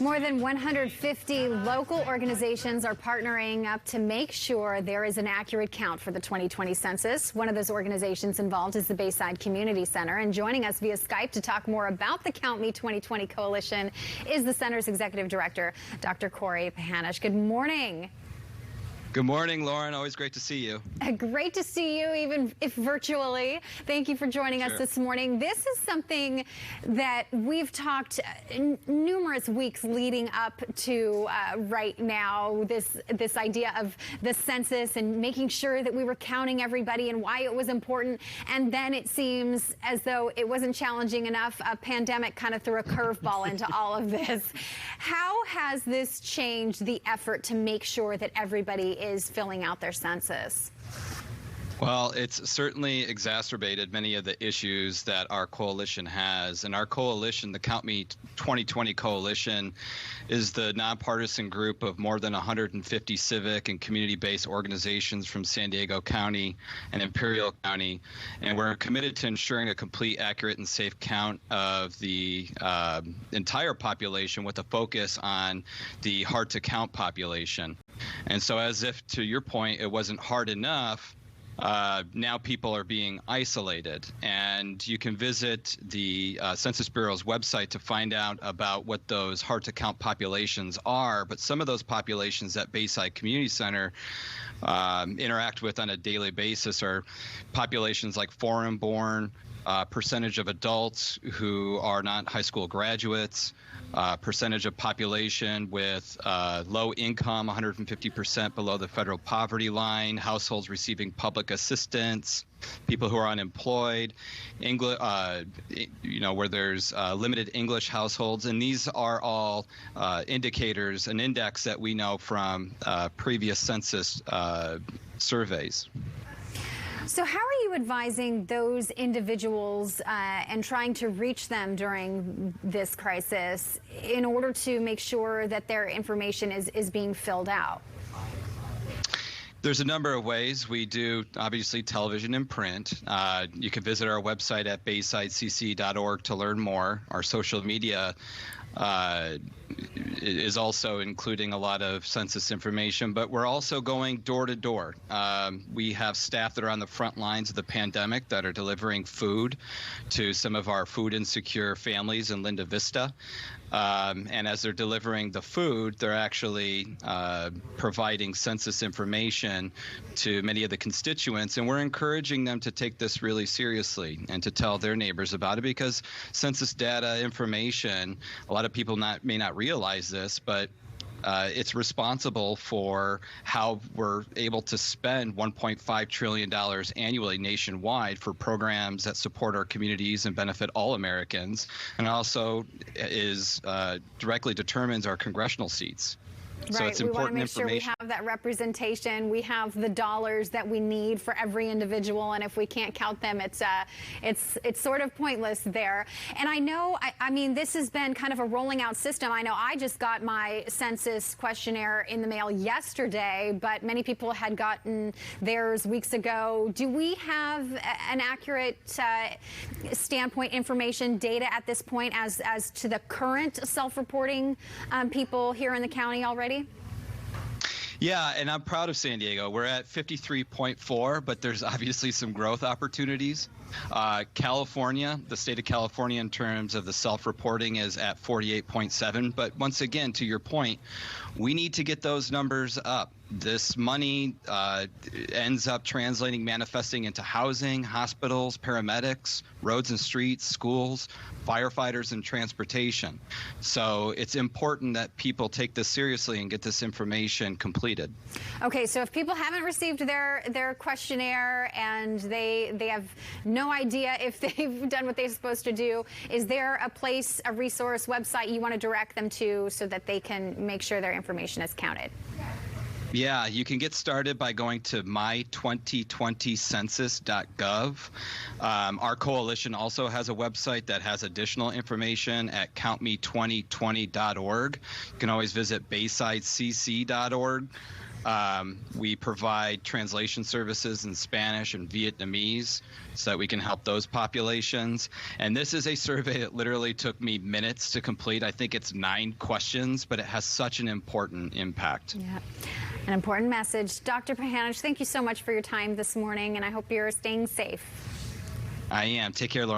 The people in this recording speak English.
More than 150 local organizations are partnering up to make sure there is an accurate count for the 2020 census. One of those organizations involved is the Bayside Community Center. And joining us via Skype to talk more about the Count Me 2020 coalition is the center's executive director, Dr. Pahanish. Good morning. Good morning, Lauren. Always great to see you. Great to see you, even if virtually. Thank you for joining us this morning. This is something that we've talked numerous weeks leading up to right now, this idea of the census and making sure that we were counting everybody and why it was important. And then it seems as though it wasn't challenging enough. A pandemic kind of threw a curveball into all of this. How has this changed the effort to make sure that everybody is filling out their census? Well, it's certainly exacerbated many of the issues that our coalition has. And our coalition, the Count Me 2020 coalition, is the nonpartisan group of more than 150 civic and community-based organizations from San Diego County and Imperial County. And we're committed to ensuring a complete, accurate, and safe count of the entire population with a focus on the hard-to-count population. And so, as if, to your point, it wasn't hard enough, now people are being isolated, and you can visit the Census Bureau's website to find out about what those hard-to-count populations are. But some of those populations that Bayside Community Center interact with on a daily basis are populations like foreign-born, percentage of adults who are not high school graduates, percentage of population with low income, 150% below the federal poverty line, households receiving public assistance, people who are unemployed, English, where there's limited English households. And these are all indicators, an index that we know from previous census surveys. So how are you advising those individuals and trying to reach them during this crisis in order to make sure that their information is being filled out? There's a number of ways. We do, obviously, television and print. You can visit our website at baysidecc.org to learn more. Our social media is also including a lot of census information, but we're also going door to door. We have staff that are on the front lines of the pandemic that are delivering food to some of our food insecure families in Linda Vista. And as they're delivering the food, they're actually providing census information to many of the constituents. And we're encouraging them to take this really seriously and to tell their neighbors about it, because census data information, a lot of people may not realize this, but it's responsible for how we're able to spend $1.5 trillion annually nationwide for programs that support our communities and benefit all Americans, and also directly determines our congressional seats. So right. it's important we want to make sure we have that representation. We have the dollars that we need for every individual, and if we can't count them, it's sort of pointless there. And I know, I mean, this has been kind of a rolling out system. I know I just got my census questionnaire in the mail yesterday, but many people had gotten theirs weeks ago. Do we have an accurate standpoint, information, data at this point as to the current self-reporting people here in the county already? Yeah, and I'm proud of San Diego. We're at 53.4, but there's obviously some growth opportunities. California, the state of California in terms of the self-reporting is at 48.7. But once again, to your point, we need to get those numbers up. This money ends up manifesting into housing, hospitals, paramedics, roads and streets, schools, firefighters, and transportation. So it's important that people take this seriously and get this information completed. Okay, so if people haven't received their questionnaire and they have no idea if they've done what they're supposed to do, is there a place, a resource, website you want to direct them to so that they can make sure their information is counted? Yeah, you can get started by going to my2020census.gov. Our coalition also has a website that has additional information at countme2020.org. You can always visit baysidecc.org. We provide translation services in Spanish and Vietnamese so that we can help those populations. And this is a survey that literally took me minutes to complete. I think it's 9 questions, but it has such an important impact. Yeah, an important message. Dr. Pahanish, thank you so much for your time this morning, and I hope you're staying safe. I am. Take care, Laura.